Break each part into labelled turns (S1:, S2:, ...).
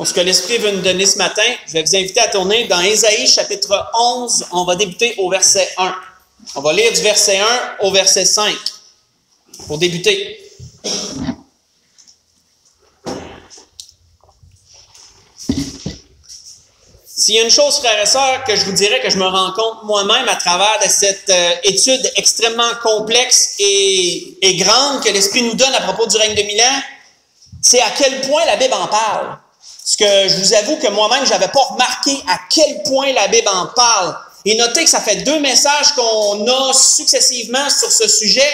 S1: Pour ce que l'Esprit veut nous donner ce matin, je vais vous inviter à tourner dans Ésaïe chapitre 11. On va débuter au verset 1. On va lire du verset 1 au verset 5 pour débuter. S'il y a une chose, frères et sœurs, que je vous dirais que je me rends compte moi-même à travers de cette étude extrêmement complexe et grande que l'Esprit nous donne à propos du règne de 1000 ans, c'est à quel point la Bible en parle. Parce que je vous avoue que moi-même, je n'avais pas remarqué à quel point la Bible en parle. Et notez que ça fait 2 messages qu'on a successivement sur ce sujet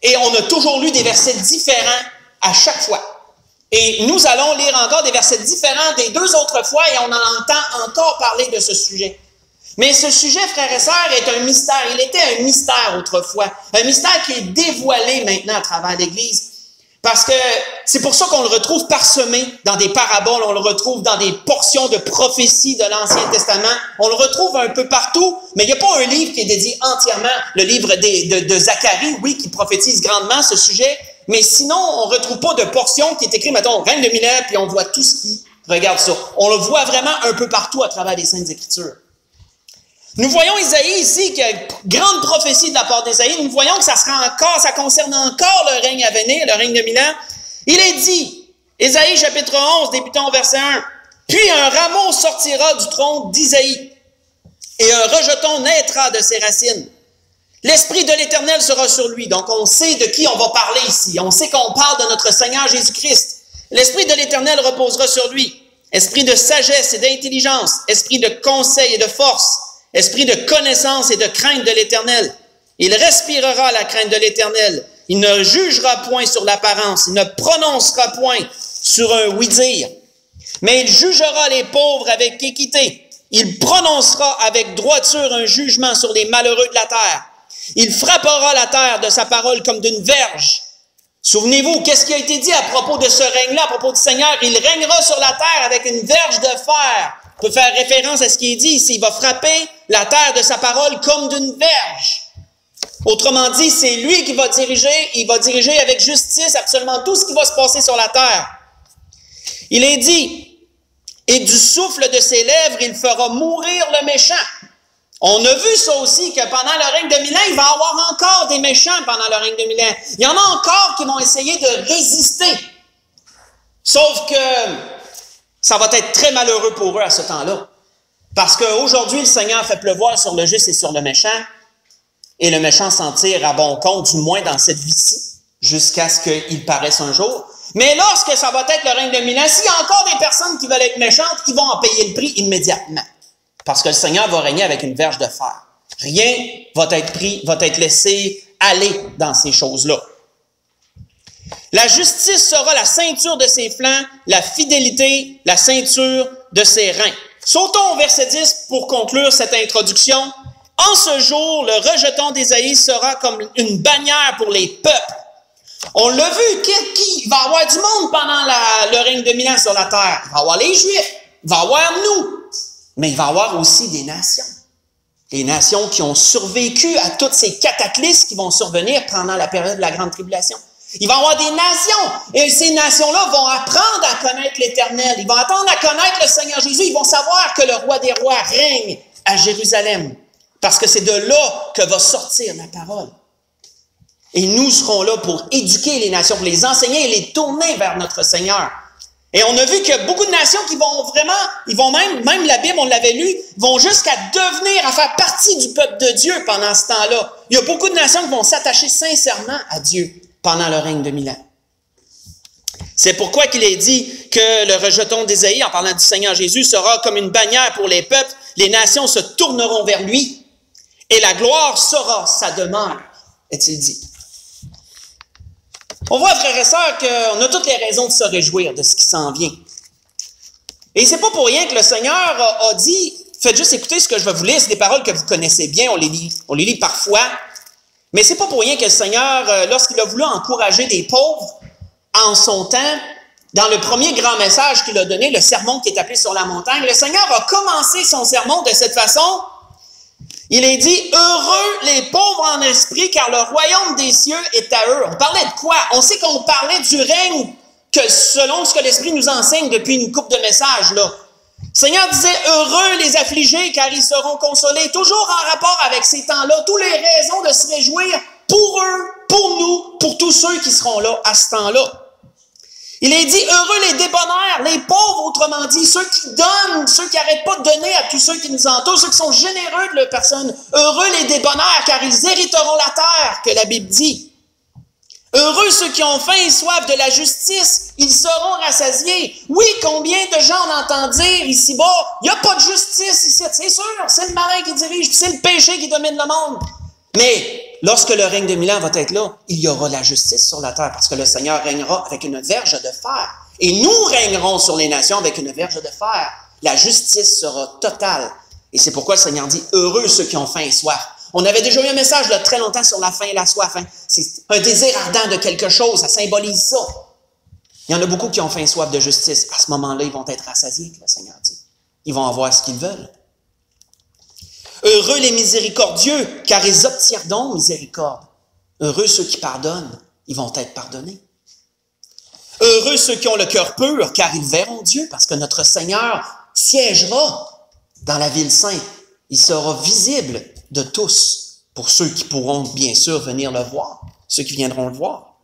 S1: et on a toujours lu des versets différents à chaque fois. Et nous allons lire encore des versets différents des 2 autres fois et on en entend encore parler de ce sujet. Mais ce sujet, frères et sœurs, est un mystère. Il était un mystère autrefois. Un mystère qui est dévoilé maintenant à travers l'Église. Parce que c'est pour ça qu'on le retrouve parsemé dans des paraboles, on le retrouve dans des portions de prophéties de l'Ancien Testament, on le retrouve un peu partout, mais il n'y a pas un livre qui est dédié entièrement, le livre de Zacharie, oui, qui prophétise grandement ce sujet, mais sinon, on ne retrouve pas de portion qui est écrite, mettons, règne de 1000 ans, puis on voit tout ce qui regarde ça. On le voit vraiment un peu partout à travers les Saintes Écritures. Nous voyons Isaïe ici, qui a une grande prophétie de la part d'Isaïe. Nous voyons que ça concerne encore le règne à venir, le règne de 1000 ans. Il est dit, Isaïe chapitre 11, débutant au verset 1, « Puis un rameau sortira du tronc d'Isaïe, et un rejeton naîtra de ses racines. L'Esprit de l'Éternel sera sur lui. » Donc on sait de qui on va parler ici. On sait qu'on parle de notre Seigneur Jésus-Christ. « L'Esprit de l'Éternel reposera sur lui. Esprit de sagesse et d'intelligence, esprit de conseil et de force, esprit de connaissance et de crainte de l'Éternel. Il respirera la crainte de l'Éternel. Il ne jugera point sur l'apparence. Il ne prononcera point sur un oui-dire. Mais il jugera les pauvres avec équité. Il prononcera avec droiture un jugement sur les malheureux de la terre. Il frappera la terre de sa parole comme d'une verge. Souvenez-vous, qu'est-ce qui a été dit à propos de ce règne-là, à propos du Seigneur? Il régnera sur la terre avec une verge de fer. On peut faire référence à ce qui est dit ici. Il va frapper la terre de sa parole comme d'une verge. Autrement dit, c'est lui qui va diriger. Il va diriger avec justice absolument tout ce qui va se passer sur la terre. Il est dit, « Et du souffle de ses lèvres, il fera mourir le méchant. » On a vu ça aussi, que pendant le règne de 1000 ans, il va y avoir encore des méchants pendant le règne de 1000 ans. Il y en a encore qui vont essayer de résister. Sauf que ça va être très malheureux pour eux à ce temps-là. Parce qu'aujourd'hui, le Seigneur fait pleuvoir sur le juste et sur le méchant, et le méchant s'en tire à bon compte, du moins dans cette vie-ci, jusqu'à ce qu'il paraisse un jour. Mais lorsque ça va être le règne de 1000 ans, s'il y a encore des personnes qui veulent être méchantes, ils vont en payer le prix immédiatement. Parce que le Seigneur va régner avec une verge de fer. Rien va être laissé aller dans ces choses-là. La justice sera la ceinture de ses flancs, la fidélité, la ceinture de ses reins. Sautons au verset 10 pour conclure cette introduction. En ce jour, le rejeton d'Ésaïe sera comme une bannière pour les peuples. On l'a vu, il va y avoir du monde pendant le règne de 1000 ans sur la terre. Il va y avoir les Juifs, il va y avoir nous, mais il va y avoir aussi des nations. Les nations qui ont survécu à toutes ces cataclysmes qui vont survenir pendant la période de la Grande Tribulation. Il va y avoir des nations, et ces nations-là vont apprendre à connaître l'Éternel. Ils vont apprendre à connaître le Seigneur Jésus. Ils vont savoir que le roi des rois règne à Jérusalem, parce que c'est de là que va sortir la parole. Et nous serons là pour éduquer les nations, pour les enseigner et les tourner vers notre Seigneur. Et on a vu qu'il y a beaucoup de nations qui vont vraiment, ils vont même la Bible, on l'avait lu, vont jusqu'à devenir, à faire partie du peuple de Dieu pendant ce temps-là. Il y a beaucoup de nations qui vont s'attacher sincèrement à Dieu pendant le règne de 1000 ans. C'est pourquoi qu'il est dit que le rejeton d'Ésaïe, en parlant du Seigneur Jésus, sera comme une bannière pour les peuples. Les nations se tourneront vers lui et la gloire sera sa demeure, est-il dit. On voit, frères et sœurs, qu'on a toutes les raisons de se réjouir de ce qui s'en vient. Et c'est pas pour rien que le Seigneur a dit, faites juste écouter ce que je vais vous lire, c'est des paroles que vous connaissez bien, on les lit parfois. Mais c'est pas pour rien que le Seigneur, lorsqu'il a voulu encourager des pauvres en son temps, dans le premier grand message qu'il a donné, le sermon qui est appelé sur la montagne, le Seigneur a commencé son sermon de cette façon. Il est dit, heureux les pauvres en esprit, car le royaume des cieux est à eux. On parlait de quoi? On sait qu'on parlait du règne que selon ce que l'Esprit nous enseigne depuis une couple de messages, là. Le Seigneur disait, heureux les affligés, car ils seront consolés. Toujours en rapport avec ces temps-là, toutes les raisons de se réjouir pour eux, pour nous, pour tous ceux qui seront là à ce temps-là. Il est dit, heureux les débonnaires, les pauvres, autrement dit, ceux qui donnent, ceux qui n'arrêtent pas de donner à tous ceux qui nous entourent, ceux qui sont généreux de leur personne. Heureux les débonnaires, car ils hériteront la terre, que la Bible dit. Heureux ceux qui ont faim et soif de la justice, ils seront rassasiés. Oui, combien de gens on entend dire ici-bas, il n'y a pas de justice ici, c'est sûr, c'est le malin qui dirige, puis c'est le péché qui domine le monde. Mais lorsque le règne de 1000 ans va être là, il y aura la justice sur la terre, parce que le Seigneur régnera avec une verge de fer. Et nous régnerons sur les nations avec une verge de fer. La justice sera totale. Et c'est pourquoi le Seigneur dit, heureux ceux qui ont faim et soif. On avait déjà eu un message là, très longtemps sur la faim et la soif. Hein. C'est un désir ardent de quelque chose, ça symbolise ça. Il y en a beaucoup qui ont faim et soif de justice. À ce moment-là, ils vont être rassasiés, le Seigneur dit. Ils vont avoir ce qu'ils veulent. Heureux les miséricordieux, car ils obtiendront miséricorde. Heureux ceux qui pardonnent, ils vont être pardonnés. Heureux ceux qui ont le cœur pur, car ils verront Dieu, parce que notre Seigneur siégera dans la ville sainte. Il sera visible de tous, pour ceux qui pourront bien sûr venir le voir, ceux qui viendront le voir.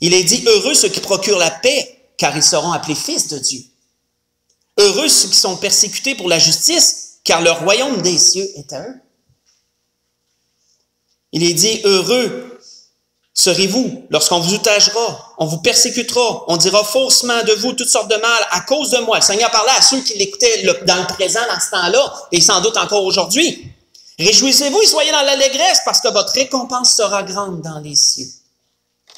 S1: Il est dit, heureux ceux qui procurent la paix, car ils seront appelés fils de Dieu. Heureux ceux qui sont persécutés pour la justice, car le royaume des cieux est à eux. Il est dit, heureux serez-vous lorsqu'on vous outragera, on vous persécutera, on dira faussement de vous toutes sortes de mal à cause de moi. Le Seigneur parlait à ceux qui l'écoutaient dans le présent, dans ce temps-là, et sans doute encore aujourd'hui. Réjouissez-vous et soyez dans l'allégresse, parce que votre récompense sera grande dans les cieux.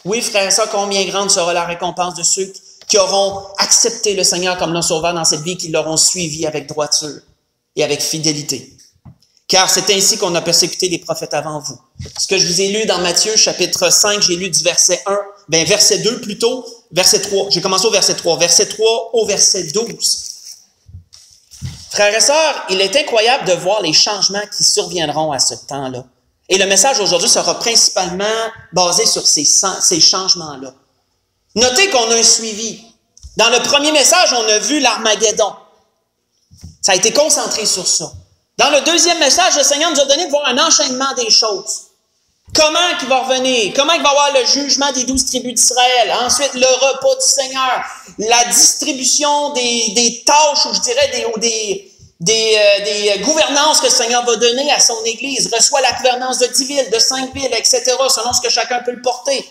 S1: Oui, frère, ça, combien grande sera la récompense de ceux qui auront accepté le Seigneur comme leur sauveur dans cette vie, qui l'auront suivi avec droiture et avec fidélité. Car c'est ainsi qu'on a persécuté les prophètes avant vous. Ce que je vous ai lu dans Matthieu, chapitre 5, j'ai lu du verset 1, verset 2 plutôt, verset 3. J'ai commencé au verset 3. Verset 3 au verset 12. Frères et sœurs, il est incroyable de voir les changements qui surviendront à ce temps-là. Et le message aujourd'hui sera principalement basé sur ces changements-là. Notez qu'on a un suivi. Dans le premier message, on a vu l'Armageddon. Ça a été concentré sur ça. Dans le deuxième message, le Seigneur nous a donné de voir un enchaînement des choses. Comment il va revenir? Comment il va y avoir le jugement des 12 tribus d'Israël? Ensuite, le repas du Seigneur. La distribution des tâches, ou je dirais des gouvernances que le Seigneur va donner à son Église. Reçoit la gouvernance de 10 villes, de 5 villes, etc., selon ce que chacun peut le porter.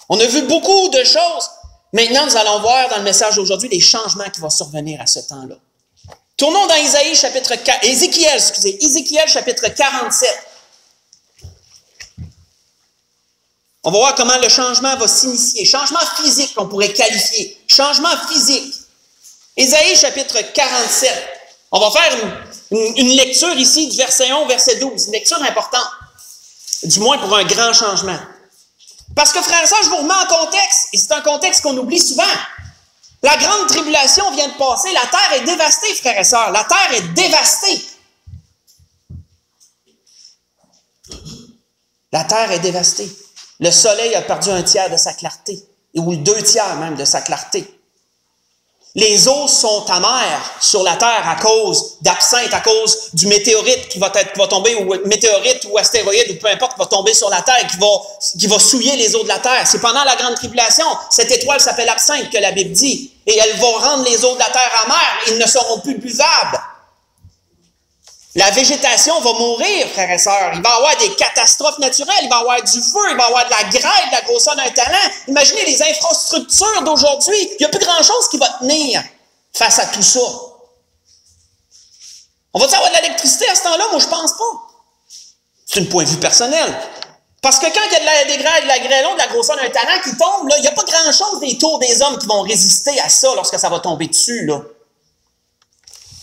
S1: On a vu beaucoup de choses. Maintenant, nous allons voir dans le message d'aujourd'hui les changements qui vont survenir à ce temps-là. Tournons dans Ézéchiel chapitre 47. On va voir comment le changement va s'initier. Changement physique, on pourrait qualifier. Changement physique. Ésaïe chapitre 47. On va faire une lecture ici du verset 1 au verset 12. Une lecture importante. Du moins pour un grand changement. Parce que, frères et sœurs, je vous remets en contexte. Et c'est un contexte qu'on oublie souvent. La grande tribulation vient de passer. La terre est dévastée, frères et sœurs. La terre est dévastée. La terre est dévastée. Le soleil a perdu 1/3 de sa clarté, ou 2/3 même de sa clarté. Les eaux sont amères sur la terre à cause d'absinthe, à cause du météorite qui va tomber, ou météorite ou astéroïde, ou peu importe, qui va tomber sur la terre, qui va souiller les eaux de la terre. C'est pendant la grande tribulation. Cette étoile s'appelle absinthe que la Bible dit. Et elle va rendre les eaux de la terre amères. Ils ne seront plus buvables. La végétation va mourir, frères et sœurs. Il va y avoir des catastrophes naturelles, il va y avoir du feu, il va y avoir de la grêle, de la grosseur d'un talent. Imaginez les infrastructures d'aujourd'hui. Il n'y a plus grand-chose qui va tenir face à tout ça. On va-t-il avoir de l'électricité à ce temps-là? Moi, je ne pense pas. C'est un point de vue personnel. Parce que quand il y a des grêles, de la grêlon, de la grosseur d'un talent qui tombe, là, il n'y a pas grand-chose des tours des hommes qui vont résister à ça lorsque ça va tomber dessus, là.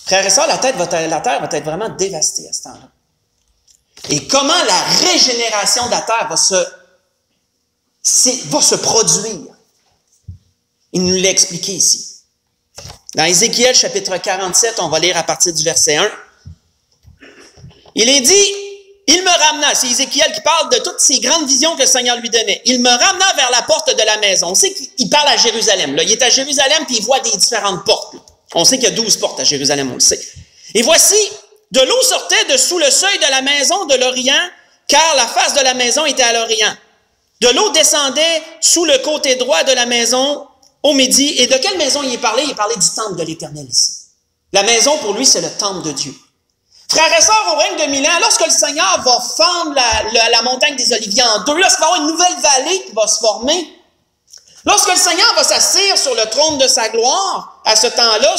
S1: Frères et sœurs, la terre va être vraiment dévastée à ce temps-là. Et comment la régénération de la terre va se produire? Il nous l'a expliqué ici. Dans Ézéchiel chapitre 47, on va lire à partir du verset 1. Il est dit, il me ramena, c'est Ézéchiel qui parle de toutes ces grandes visions que le Seigneur lui donnait. Il me ramena vers la porte de la maison. On sait qu'il parle à Jérusalem. Là. Il est à Jérusalem puis il voit des différentes portes. Là. On sait qu'il y a 12 portes à Jérusalem, on le sait. Et voici, de l'eau sortait de sous le seuil de la maison de l'Orient, car la face de la maison était à l'Orient. De l'eau descendait sous le côté droit de la maison au midi. Et de quelle maison il est parlé? Il est parlé du temple de l'Éternel ici. La maison, pour lui, c'est le temple de Dieu. Frères et sœurs, au règne de 1000 ans, lorsque le Seigneur va fendre la montagne des Oliviers en deux, lorsqu'il va y avoir une nouvelle vallée qui va se former, lorsque le Seigneur va s'asseoir sur le trône de sa gloire, à ce temps-là,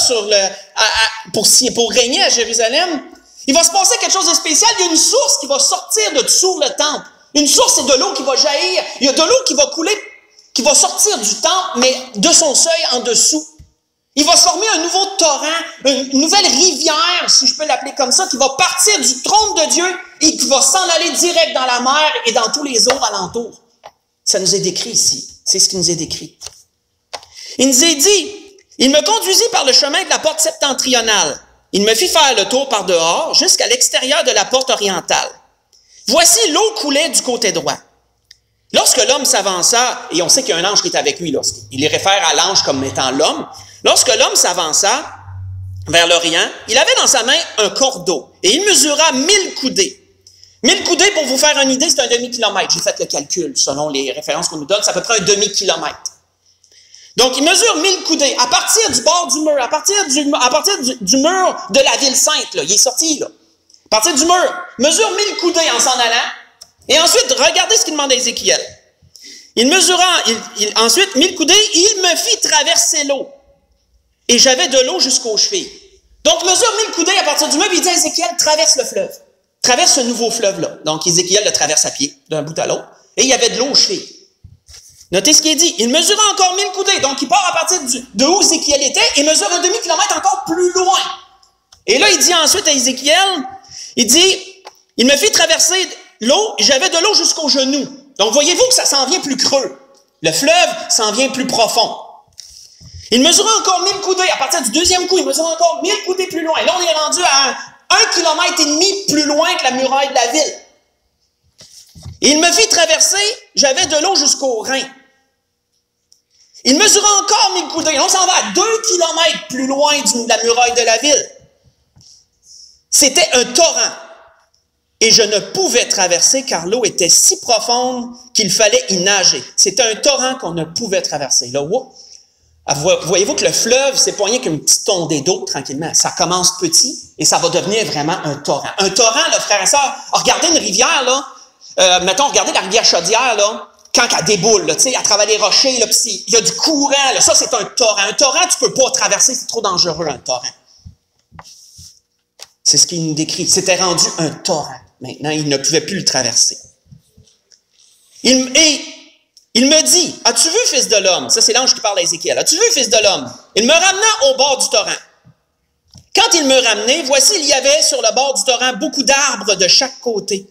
S1: pour régner à Jérusalem, il va se passer quelque chose de spécial. Il y a une source qui va sortir de dessous le temple. Une source, c'est de l'eau qui va jaillir. Il y a de l'eau qui va couler, qui va sortir du temple, mais de son seuil en dessous. Il va se former un nouveau torrent, une nouvelle rivière, si je peux l'appeler comme ça, qui va partir du trône de Dieu et qui va s'en aller direct dans la mer et dans tous les eaux alentours. Ça nous est décrit ici. C'est ce qui nous est décrit. Il nous est dit, il me conduisit par le chemin de la porte septentrionale. Il me fit faire le tour par dehors jusqu'à l'extérieur de la porte orientale. Voici l'eau coulait du côté droit. Lorsque l'homme s'avança, et on sait qu'il y a un ange qui est avec lui, il les réfère à l'ange comme étant l'homme. Lorsque l'homme s'avança vers l'Orient, il avait dans sa main un cordeau et il mesura 1000 coudées. 1000 coudées, pour vous faire une idée, c'est un demi-kilomètre. J'ai fait le calcul selon les références qu'on nous donne, c'est à peu près un demi-kilomètre. Donc, il mesure 1000 coudées à partir du bord du mur, à partir du mur de la ville sainte. Là. Il est sorti, là. À partir du mur, mesure 1000 coudées en s'en allant. Et ensuite, regardez ce qu'il demande à Ézéchiel. Il mesura ensuite 1000 coudées, il me fit traverser l'eau. Et j'avais de l'eau jusqu'aux chevilles. Donc, mesure 1000 coudées à partir du mur, puis il dit à Ézéchiel, traverse le fleuve. Traverse ce nouveau fleuve-là. Donc, Ézéchiel le traverse à pied, d'un bout à l'autre. Et il y avait de l'eau aux chevilles. Notez ce qu'il est dit. Il mesura encore 1000 coudées. Donc, il part à partir de où Ézéchiel était et mesure un demi-kilomètre encore plus loin. Et là, il dit ensuite à Ézéchiel, il dit, il me fit traverser l'eau, j'avais de l'eau jusqu'aux genoux. Donc, voyez-vous que ça s'en vient plus creux. Le fleuve s'en vient plus profond. Il mesura encore 1000 coudées. À partir du deuxième coup, il mesura encore 1000 coudées plus loin. Là, on est rendu à 1,5 km plus loin que la muraille de la ville. Et il me fit traverser, j'avais de l'eau jusqu'aux reins. Il mesura encore 1000 coudées. On s'en va à 2 km plus loin de la muraille de la ville. C'était un torrent. Et je ne pouvais traverser car l'eau était si profonde qu'il fallait y nager. C'était un torrent qu'on ne pouvait traverser. Là, wow. Voyez-vous que le fleuve, c'est pas rien qu'une petite ondée d'eau, tranquillement. Ça commence petit et ça va devenir vraiment un torrent. Un torrent, là, frères et sœurs, regardez une rivière, là, mettons, regardez la rivière Chaudière, là, quand elle déboule, là, tu sais, à travers les rochers, là, puis il y a du courant, là, ça, c'est un torrent. Un torrent, tu peux pas traverser, c'est trop dangereux, un torrent. C'est ce qu'il nous décrit. C'était rendu un torrent. Maintenant, il ne pouvait plus le traverser. Il me dit, as-tu vu, fils de l'homme? Ça, c'est l'ange qui parle à Ézéchiel. As-tu vu, fils de l'homme? Il me ramena au bord du torrent. Quand il me ramenait, voici, il y avait sur le bord du torrent beaucoup d'arbres de chaque côté.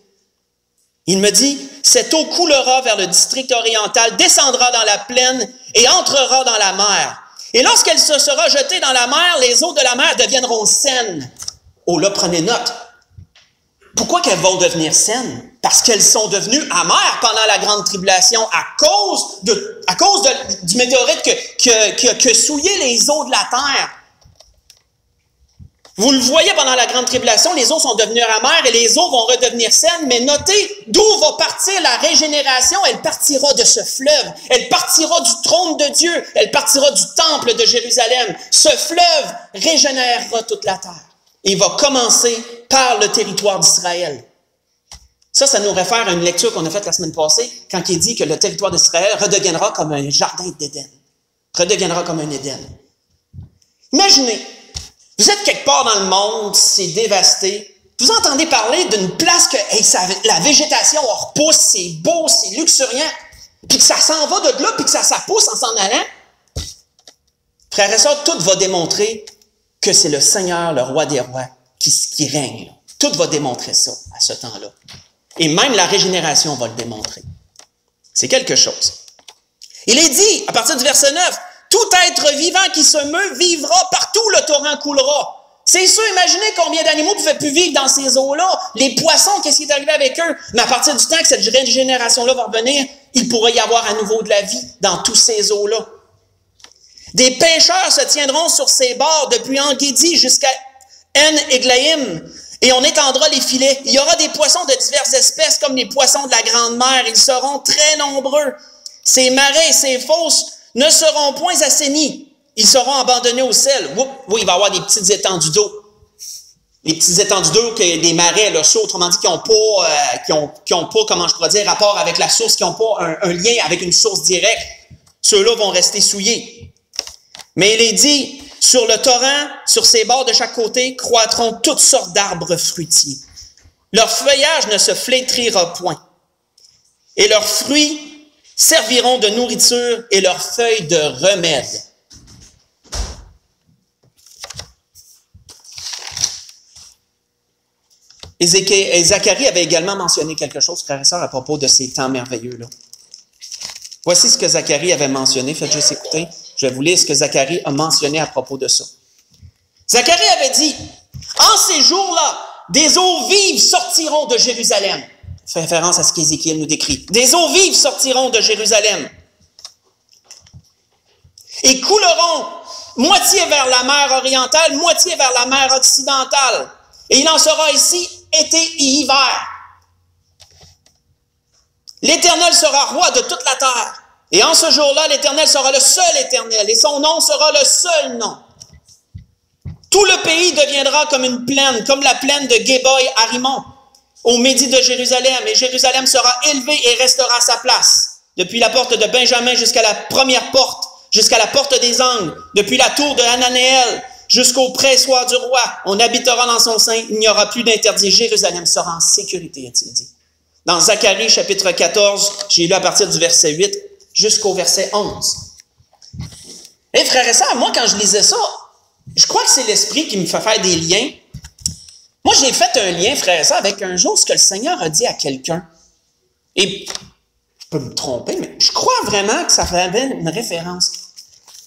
S1: Il me dit, cette eau coulera vers le district oriental, descendra dans la plaine et entrera dans la mer. Et lorsqu'elle se sera jetée dans la mer, les eaux de la mer deviendront saines. Oh là, prenez note. Pourquoi qu'elles vont devenir saines? Parce qu'elles sont devenues amères pendant la grande tribulation à cause du météorite qui a souillé les eaux de la terre. Vous le voyez pendant la grande tribulation, les eaux sont devenues amères et les eaux vont redevenir saines, mais notez d'où va partir la régénération. Elle partira de ce fleuve, elle partira du trône de Dieu, elle partira du temple de Jérusalem. Ce fleuve régénérera toute la terre. Et il va commencer par le territoire d'Israël. Ça nous réfère à une lecture qu'on a faite la semaine passée, quand il dit que le territoire d'Israël redeviendra comme un jardin d'Éden. Redeviendra comme un Éden. Imaginez, vous êtes quelque part dans le monde, c'est dévasté. Vous entendez parler d'une place que la végétation repousse, c'est beau, c'est luxuriant, puis que ça s'en va de là, puis que ça pousse en s'en allant. Frères et sœurs, tout va démontrer que c'est le Seigneur, le roi des rois, qui règne. Tout va démontrer ça à ce temps-là. Et même la régénération va le démontrer. C'est quelque chose. Il est dit, à partir du verset 9, « Tout être vivant qui se meut vivra, partout le torrent coulera. » C'est sûr, imaginez combien d'animaux ne pouvaient plus vivre dans ces eaux-là. Les poissons, qu'est-ce qui est arrivé avec eux? Mais à partir du temps que cette génération-là va revenir, il pourrait y avoir à nouveau de la vie dans tous ces eaux-là. Des pêcheurs se tiendront sur ces bords depuis En-Guédi jusqu'à En-Eglaïm, et on étendra les filets. Il y aura des poissons de diverses espèces, comme les poissons de la grande mer. Ils seront très nombreux. Ces marais et ces fosses ne seront point assainis. Ils seront abandonnés au sel. Oui, il va y avoir des petites étendues d'eau. Les petites étendues d'eau, des marais, là, ceux, autrement dit, qui n'ont pas, comment je pourrais dire, rapport avec la source, qui n'ont pas un lien avec une source directe. Ceux-là vont rester souillés. Mais il est dit, sur le torrent, sur ses bords de chaque côté, croîtront toutes sortes d'arbres fruitiers. Leur feuillage ne se flétrira point. Et leurs fruits serviront de nourriture et leurs feuilles de remède. Et Zacharie avait également mentionné quelque chose, frères et sœurs, à propos de ces temps merveilleux-là. Voici ce que Zacharie avait mentionné. Faites juste écouter. Je vais vous lire ce que Zacharie a mentionné à propos de ça. Zacharie avait dit, « En ces jours-là, des eaux vives sortiront de Jérusalem. » Fait référence à ce qu'Ézéchiel nous décrit. « Des eaux vives sortiront de Jérusalem et couleront moitié vers la mer orientale, moitié vers la mer occidentale. Et il en sera ici été et hiver. L'Éternel sera roi de toute la terre. Et en ce jour-là, l'Éternel sera le seul Éternel, et son nom sera le seul nom. Tout le pays deviendra comme une plaine, comme la plaine de Géboï à Rimon, au midi de Jérusalem, et Jérusalem sera élevée et restera à sa place, depuis la porte de Benjamin jusqu'à la première porte, jusqu'à la porte des angles, depuis la tour de Hananéel, jusqu'au pressoir du roi. On habitera dans son sein, il n'y aura plus d'interdit. Jérusalem sera en sécurité, a-t-il dit. Dans Zacharie, chapitre 14, j'ai lu à partir du verset 8 jusqu'au verset 11. Et frères et sœurs, moi, quand je lisais ça, je crois que c'est l'Esprit qui me fait faire des liens. Moi, j'ai fait un lien, frères et sœurs, avec un jour ce que le Seigneur a dit à quelqu'un. Et je peux me tromper, mais je crois vraiment que ça avait une référence.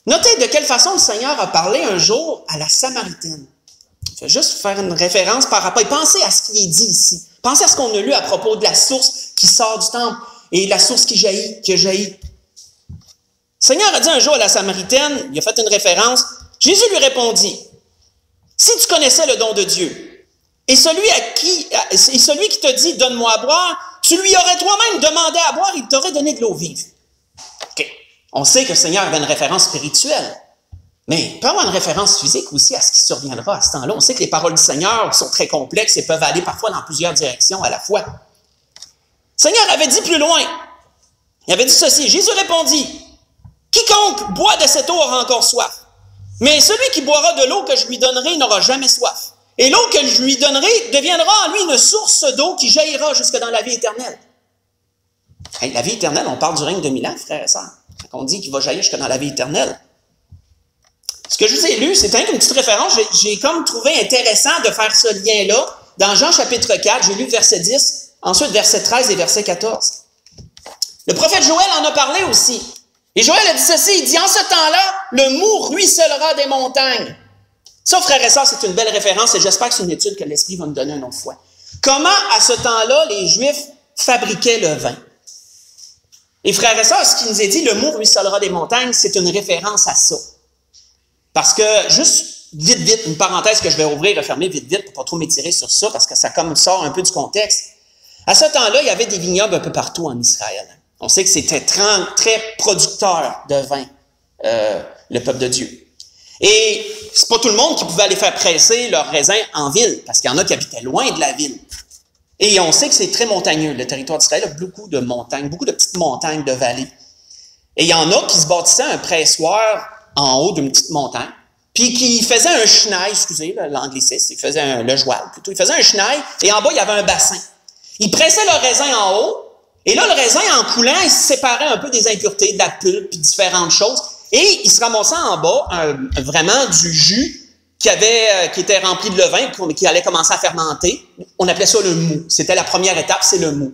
S1: Notez de quelle façon le Seigneur a parlé un jour à la Samaritaine. Je vais juste faire une référence par rapport. Et pensez à ce qui est dit ici. Pensez à ce qu'on a lu à propos de la source qui sort du temple et la source qui jaillit, Le Seigneur a dit un jour à la Samaritaine, il a fait une référence, Jésus lui répondit, « Si tu connaissais le don de Dieu, et celui qui te dit, donne-moi à boire, tu lui aurais toi-même demandé à boire, il t'aurait donné de l'eau vive. » OK. On sait que le Seigneur avait une référence spirituelle, mais il peut avoir une référence physique aussi à ce qui surviendra à ce temps-là. On sait que les paroles du Seigneur sont très complexes et peuvent aller parfois dans plusieurs directions à la fois. Le Seigneur avait dit plus loin, il avait dit ceci, Jésus répondit, « Quiconque boit de cette eau aura encore soif, mais celui qui boira de l'eau que je lui donnerai n'aura jamais soif. Et l'eau que je lui donnerai deviendra en lui une source d'eau qui jaillira jusque dans la vie éternelle. » Hey, la vie éternelle, on parle du règne de 1000 ans, frères et sœurs. On dit qu'il va jaillir jusque dans la vie éternelle. Ce que je vous ai lu, c'est une petite référence. J'ai comme trouvé intéressant de faire ce lien-là. Dans Jean chapitre 4, j'ai lu verset 10, ensuite verset 13 et verset 14. Le prophète Joël en a parlé aussi. Et Joël a dit ceci, il dit, en ce temps-là, le mou ruissellera des montagnes. Ça, frères et sœurs, c'est une belle référence et j'espère que c'est une étude que l'Esprit va nous donner une autre fois. Comment, à ce temps-là, les Juifs fabriquaient le vin? Et frères et sœurs, ce qui nous est dit, le mot ruissellera des montagnes, c'est une référence à ça. Parce que, juste vite, une parenthèse que je vais ouvrir et fermer vite, pour pas trop m'étirer sur ça, parce que ça comme sort un peu du contexte. À ce temps-là, il y avait des vignobles un peu partout en Israël. On sait que c'était très producteur de vin, le peuple de Dieu. Et c'est pas tout le monde qui pouvait aller faire presser leurs raisins en ville, parce qu'il y en a qui habitaient loin de la ville. Et on sait que c'est très montagneux. Le territoire d'Israël a beaucoup de montagnes, beaucoup de petites montagnes, de vallées. Et il y en a qui se bâtissaient un pressoir en haut d'une petite montagne, puis qui faisaient un chenal, excusez l'anglicisme, ils faisaient le joual plutôt, ils faisaient un chenal, et en bas, il y avait un bassin. Ils pressaient le raisin en haut, et là, le raisin, en coulant, il se séparait un peu des impuretés, de la pulpe, puis différentes choses, et il se ramassait en bas vraiment du jus qui était rempli de levain, qui allait commencer à fermenter. On appelait ça le mou. C'était la première étape, c'est le mou.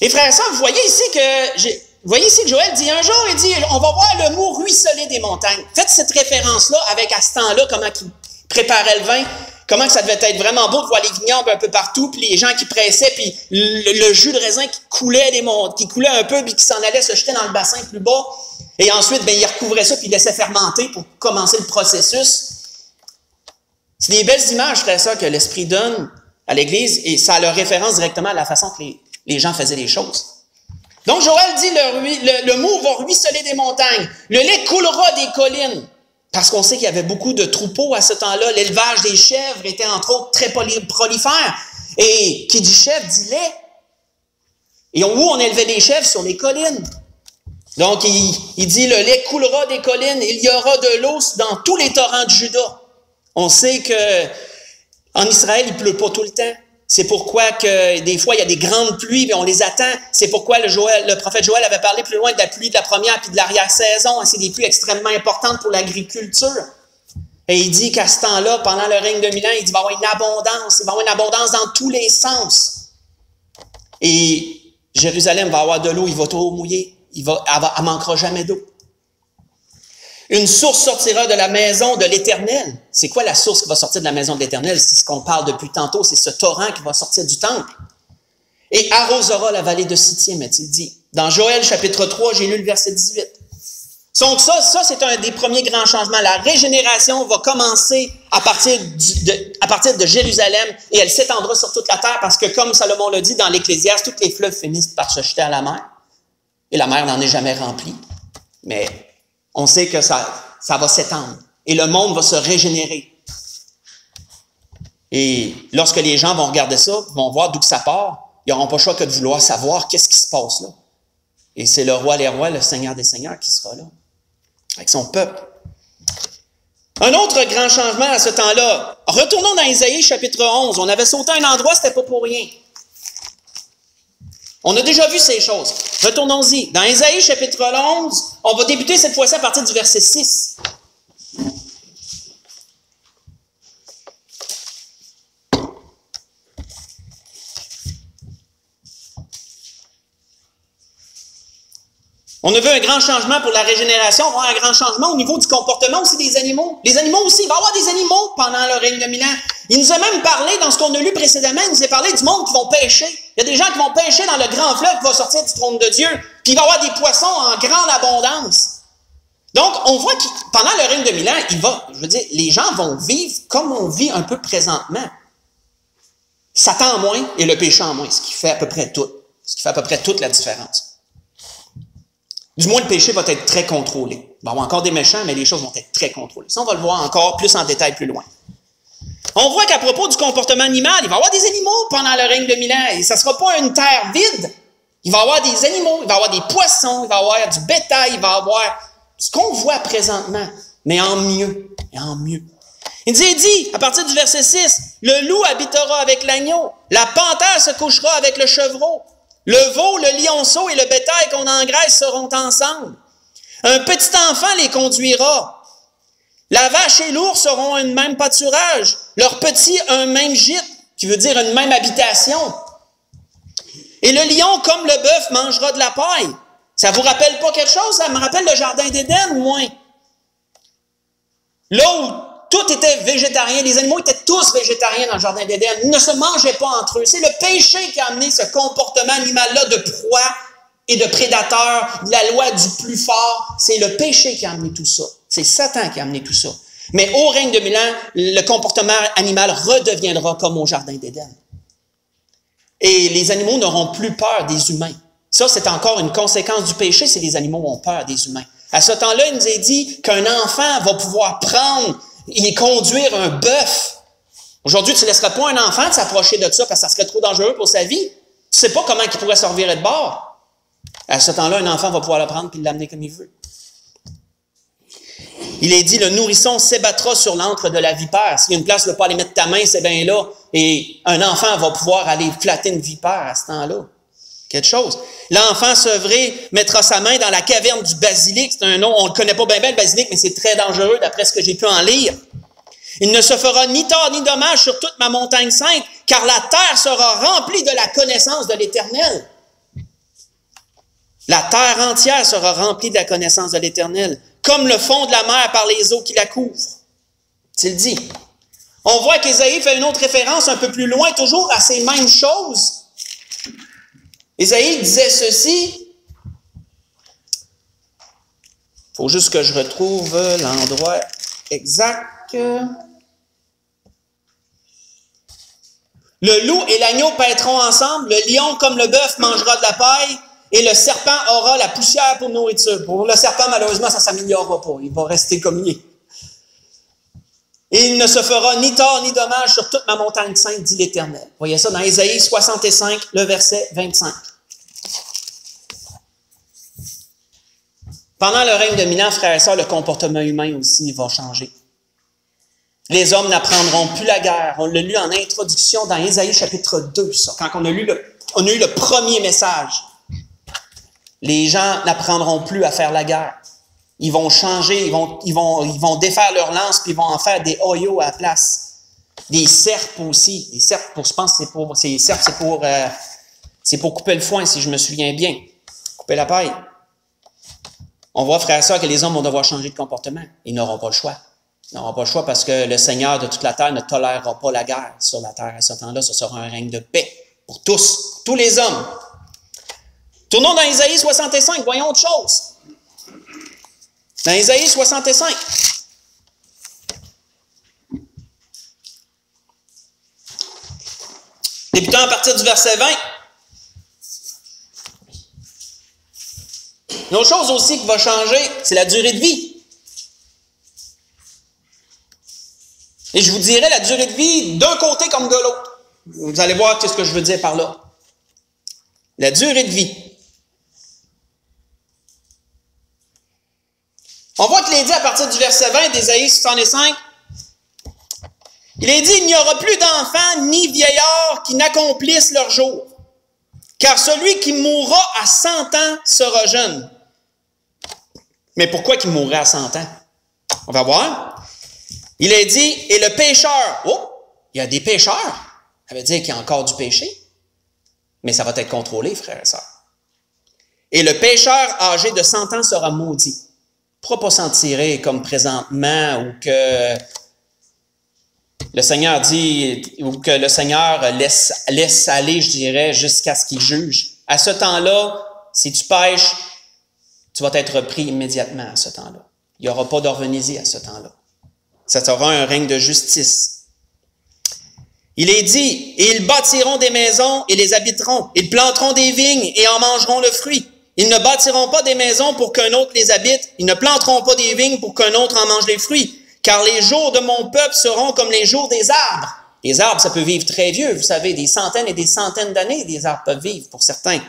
S1: Et frères et sœurs, vous voyez ici que Joël dit un jour, on va voir le mou ruisseler des montagnes. Faites cette référence-là avec à ce temps-là, comment préparait le vin. Comment que ça devait être vraiment beau de voir les vignobles un peu partout, puis les gens qui pressaient, puis le jus de raisin qui coulait qui coulait un peu, puis qui s'en allait se jeter dans le bassin plus bas. Et ensuite, ils recouvraient ça, puis ils laissaient fermenter pour commencer le processus. C'est des belles images, frère, ça, que l'Esprit donne à l'Église, et ça a leur référence directement à la façon que les gens faisaient les choses. Donc, Joël dit, le mou va ruisseler des montagnes, le lait coulera des collines. Parce qu'on sait qu'il y avait beaucoup de troupeaux à ce temps-là. L'élevage des chèvres était, entre autres, très prolifère. Et qui dit chèvre, dit lait. Et où on élevait des chèvres? Sur les collines. Donc, il dit, le lait coulera des collines. Il y aura de l'eau dans tous les torrents de Juda. On sait qu'en Israël, il ne pleut pas tout le temps. C'est pourquoi que des fois, il y a des grandes pluies, mais on les attend. C'est pourquoi le prophète Joël avait parlé plus loin de la pluie de la première puis de l'arrière-saison. C'est des pluies extrêmement importantes pour l'agriculture. Et il dit qu'à ce temps-là, pendant le règne de Milan, il dit qu'il va y avoir une abondance. Il va y avoir une abondance dans tous les sens. Et Jérusalem va avoir de l'eau, il va trop mouiller. Elle manquera jamais d'eau. Une source sortira de la maison de l'Éternel. C'est quoi la source qui va sortir de la maison de l'Éternel? C'est ce qu'on parle depuis tantôt, c'est ce torrent qui va sortir du temple. Et arrosera la vallée de Sittim, est-il dit. Dans Joël, chapitre 3, j'ai lu le verset 18. Donc ça c'est un des premiers grands changements. La régénération va commencer à partir de Jérusalem et elle s'étendra sur toute la terre parce que, comme Salomon l'a dit dans l'Ecclésiaste, tous les fleuves finissent par se jeter à la mer. Et la mer n'en est jamais remplie. Mais on sait que ça va s'étendre et le monde va se régénérer. Et lorsque les gens vont regarder ça, vont voir d'où ça part, ils n'auront pas le choix que de vouloir savoir qu'est-ce qui se passe là. Et c'est le roi des rois, le Seigneur des seigneurs qui sera là, avec son peuple. Un autre grand changement à ce temps-là. Retournons dans Isaïe chapitre 11. On avait sauté un endroit, c'était pas pour rien. On a déjà vu ces choses. Retournons-y. Dans Isaïe chapitre 11, on va débuter cette fois-ci à partir du verset 6. On a vu un grand changement pour la régénération, on va avoir un grand changement au niveau du comportement aussi des animaux. Les animaux aussi, il va y avoir des animaux pendant le règne de Milan. Il nous a même parlé, dans ce qu'on a lu précédemment, il nous a parlé du monde qui vont pêcher. Il y a des gens qui vont pêcher dans le grand fleuve qui va sortir du trône de Dieu. Puis il va y avoir des poissons en grande abondance. Donc, on voit que pendant le règne de Milan, les gens vont vivre comme on vit un peu présentement. Satan en moins et le péché en moins, ce qui fait à peu près tout. Ce qui fait à peu près toute la différence. Du moins, le péché va être très contrôlé. Il va y avoir encore des méchants, mais les choses vont être très contrôlées. Ça, on va le voir encore plus en détail plus loin. On voit qu'à propos du comportement animal, il va y avoir des animaux pendant le règne de Milan. Et ça ne sera pas une terre vide. Il va y avoir des animaux, il va y avoir des poissons, il va y avoir du bétail, il va y avoir ce qu'on voit présentement, mais en mieux. Et en mieux. Il dit, à partir du verset 6, « Le loup habitera avec l'agneau, la panthère se couchera avec le chevreau. Le veau, le lionceau et le bétail qu'on engraisse seront ensemble. Un petit enfant les conduira. La vache et l'ours auront un même pâturage. Leurs petits, un même gîte, qui veut dire une même habitation. Et le lion, comme le bœuf, mangera de la paille. » Ça vous rappelle pas quelque chose? Ça me rappelle le jardin d'Éden, ou moins? Là où tout était végétarien, les animaux étaient tous végétariens dans le jardin d'Éden. Ils ne se mangeaient pas entre eux. C'est le péché qui a amené ce comportement animal-là de proie et de prédateur, de la loi du plus fort. C'est le péché qui a amené tout ça. C'est Satan qui a amené tout ça. Mais au règne de Milan, le comportement animal redeviendra comme au jardin d'Éden. Et les animaux n'auront plus peur des humains. Ça, c'est encore une conséquence du péché, c'est les animaux ont peur des humains. À ce temps-là, il nous est dit qu'un enfant va pouvoir prendre et conduire un bœuf. Aujourd'hui, tu ne laisseras pas un enfant s'approcher de ça parce que ça serait trop dangereux pour sa vie. Tu ne sais pas comment il pourrait se revirer de bord. À ce temps-là, un enfant va pouvoir le prendre et l'amener comme il veut. Il est dit, le nourrisson s'ébattra sur l'antre de la vipère. S'il y a une place où tu ne peux pas aller mettre ta main, c'est bien là. Et un enfant va pouvoir aller flatter une vipère à ce temps-là. Quelque chose. L'enfant sevré mettra sa main dans la caverne du basilic. C'est un nom, on ne le connaît pas bien, le basilic, mais c'est très dangereux d'après ce que j'ai pu en lire. Il ne se fera ni tort ni dommage sur toute ma montagne sainte, car la terre sera remplie de la connaissance de l'Éternel. La terre entière sera remplie de la connaissance de l'Éternel, comme le fond de la mer par les eaux qui la couvrent. C'est dit. On voit qu'Ésaïe fait une autre référence un peu plus loin, toujours à ces mêmes choses. Ésaïe disait ceci. Il faut juste que je retrouve l'endroit exact. Le loup et l'agneau paîtront ensemble, le lion comme le bœuf mangera de la paille, et le serpent aura la poussière pour nourriture. Pour le serpent, malheureusement, ça ne s'améliorera pas. Il va rester comme il est. Et il ne se fera ni tort ni dommage sur toute ma montagne sainte, dit l'Éternel. Vous voyez ça dans Ésaïe 65, le verset 25. Pendant le règne de 1000 ans, frères et sœurs, le comportement humain aussi va changer. Les hommes n'apprendront plus la guerre. On l'a lu en introduction dans Ésaïe chapitre 2, ça, quand on a eu le premier message. Les gens n'apprendront plus à faire la guerre. Ils vont changer, ils vont défaire leurs lances, puis ils vont en faire des oyos à la place. Des serpes aussi. Des serpes, je pense que c'est pour couper le foin, si je me souviens bien. Couper la paille. On voit, frères et sœurs, que les hommes vont devoir changer de comportement. Ils n'auront pas le choix. Ils n'auront pas le choix parce que le Seigneur de toute la terre ne tolérera pas la guerre sur la terre. À ce temps-là, ce sera un règne de paix pour tous, tous les hommes. Tournons dans Ésaïe 65, voyons autre chose. Dans Ésaïe 65. Débutant à partir du verset 20. Une autre chose aussi qui va changer, c'est la durée de vie. Et je vous dirai la durée de vie d'un côté comme de l'autre. Vous allez voir ce que je veux dire par là. La durée de vie. On voit qu'il est dit à partir du verset 20 d'Ésaïe 65, il est dit, il n'y aura plus d'enfants ni vieillards qui n'accomplissent leur jour, car celui qui mourra à 100 ans sera jeune. Mais pourquoi qu'il mourrait à 100 ans? On va voir. Il est dit, et le pécheur, oh, il y a des pécheurs, ça veut dire qu'il y a encore du péché, mais ça va être contrôlé, frères et sœurs. Et le pécheur âgé de 100 ans sera maudit. Il ne pourra pas s'en tirer comme présentement ou que le Seigneur dit, ou que le Seigneur laisse aller, je dirais, jusqu'à ce qu'il juge. À ce temps-là, si tu pêches, tu vas être pris immédiatement à ce temps-là. Il n'y aura pas d'orvénésie à ce temps-là. Ça sera un règne de justice. Il est dit, et ils bâtiront des maisons et les habiteront. Ils planteront des vignes et en mangeront le fruit. Ils ne bâtiront pas des maisons pour qu'un autre les habite. Ils ne planteront pas des vignes pour qu'un autre en mange les fruits. Car les jours de mon peuple seront comme les jours des arbres. Les arbres, ça peut vivre très vieux. Vous savez, des centaines et des centaines d'années, des arbres peuvent vivre pour certains.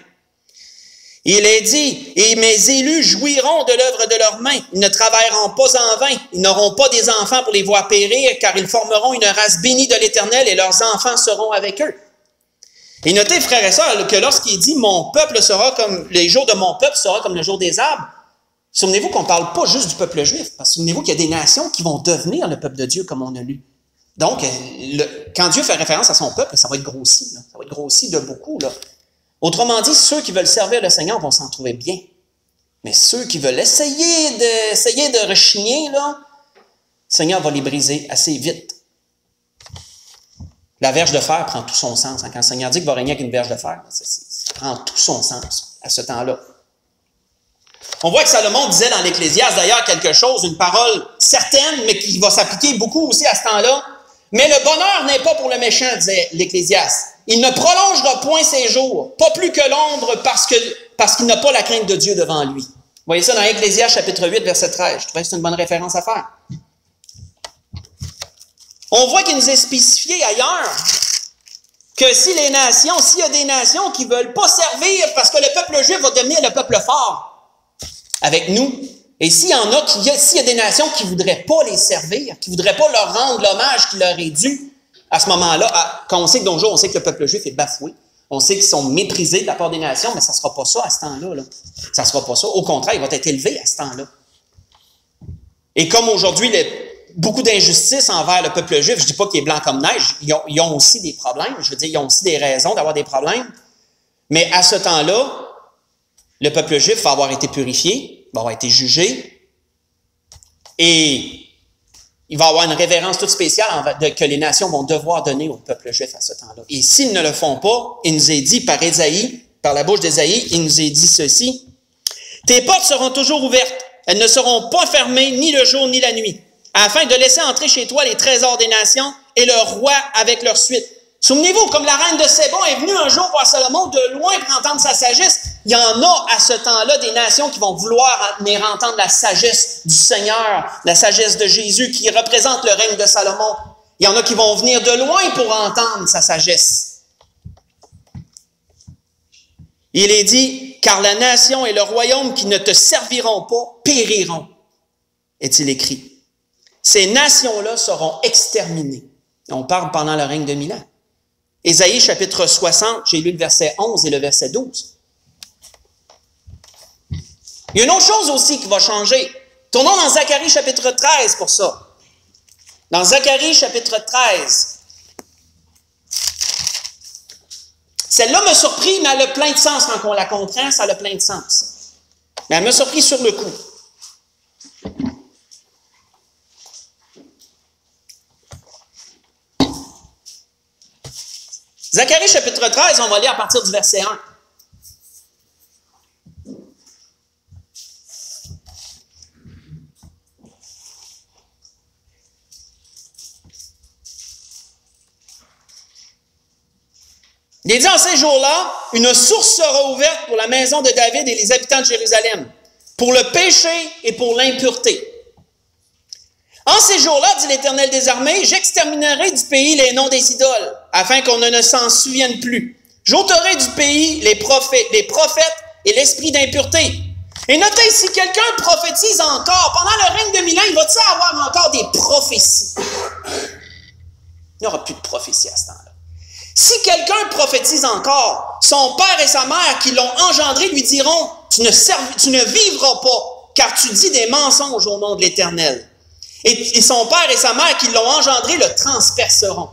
S1: Il est dit, et mes élus jouiront de l'œuvre de leurs mains. Ils ne travailleront pas en vain. Ils n'auront pas des enfants pour les voir périr, car ils formeront une race bénie de l'Éternel et leurs enfants seront avec eux. Et notez, frères et sœurs, que lorsqu'il dit « Mon peuple sera comme, les jours de mon peuple sera comme le jour des arbres », souvenez-vous qu'on ne parle pas juste du peuple juif, parce que souvenez-vous qu'il y a des nations qui vont devenir le peuple de Dieu, comme on a lu. Donc, quand Dieu fait référence à son peuple, ça va être grossi, là. Ça va être grossi de beaucoup, là. Autrement dit, ceux qui veulent servir le Seigneur vont s'en trouver bien. Mais ceux qui veulent essayer de rechigner, là, le Seigneur va les briser assez vite. La verge de fer prend tout son sens. Quand le Seigneur dit qu'il va régner avec une verge de fer, ça prend tout son sens à ce temps-là. On voit que Salomon disait dans l'Ecclésiaste, d'ailleurs, quelque chose, une parole certaine, mais qui va s'appliquer beaucoup aussi à ce temps-là. Mais le bonheur n'est pas pour le méchant, disait l'Ecclésiaste. Il ne prolongera point ses jours, pas plus que l'ombre, parce qu'il n'a pas la crainte de Dieu devant lui. Vous voyez ça dans Ecclésiaste chapitre 8, verset 13. Je trouvais que c'est une bonne référence à faire. On voit qu'il nous est spécifié ailleurs que s'il y a des nations qui ne veulent pas servir parce que le peuple juif va devenir le peuple fort avec nous, et s'il y a des nations qui ne voudraient pas les servir, qui ne voudraient pas leur rendre l'hommage qui leur est dû, à ce moment-là, quand on sait que on sait que le peuple juif est bafoué, on sait qu'ils sont méprisés de la part des nations, mais ça ne sera pas ça à ce temps-là. Là. Ça ne sera pas ça. Au contraire, il va être élevé à ce temps-là. Et comme aujourd'hui, beaucoup d'injustices envers le peuple juif, je ne dis pas qu'il est blanc comme neige, ils ont aussi des problèmes, je veux dire, ils ont aussi des raisons d'avoir des problèmes, mais à ce temps-là, le peuple juif va avoir été purifié, va avoir été jugé, et il va y avoir une révérence toute spéciale que les nations vont devoir donner au peuple juif à ce temps-là. Et s'ils ne le font pas, il nous est dit par Ésaïe, par la bouche d'Ésaïe, il nous est dit ceci. « Tes portes seront toujours ouvertes, elles ne seront pas fermées ni le jour ni la nuit, afin de laisser entrer chez toi les trésors des nations et leurs rois avec leur suite. » Souvenez-vous, comme la reine de Sébon est venue un jour voir Salomon de loin pour entendre sa sagesse, il y en a à ce temps-là des nations qui vont vouloir venir entendre la sagesse du Seigneur, la sagesse de Jésus qui représente le règne de Salomon. Il y en a qui vont venir de loin pour entendre sa sagesse. Il est dit, car la nation et le royaume qui ne te serviront pas périront, est-il écrit. Ces nations-là seront exterminées. On parle pendant le règne de 1000 ans. Ésaïe chapitre 60, j'ai lu le verset 11 et le verset 12. Il y a une autre chose aussi qui va changer. Tournons dans Zacharie chapitre 13 pour ça. Dans Zacharie chapitre 13. Celle-là m'a surpris, mais elle a plein de sens quand on la comprend, ça a plein de sens. Mais elle m'a surpris sur le coup. Zacharie chapitre 13, on va lire à partir du verset 1. Il est dit en ces jours-là, une source sera ouverte pour la maison de David et les habitants de Jérusalem, pour le péché et pour l'impureté. En ces jours-là, dit l'Éternel des armées, j'exterminerai du pays les noms des idoles, afin qu'on ne s'en souvienne plus. J'ôterai du pays les prophètes et l'esprit d'impureté. Et notez, si quelqu'un prophétise encore, pendant le règne de 1000 ans, il va-t-il avoir encore des prophéties? Il n'y aura plus de prophéties à ce temps-là. Si quelqu'un prophétise encore, son père et sa mère qui l'ont engendré lui diront, tu ne vivras pas, car tu dis des mensonges au nom de l'Éternel. Et son père et sa mère qui l'ont engendré le transperceront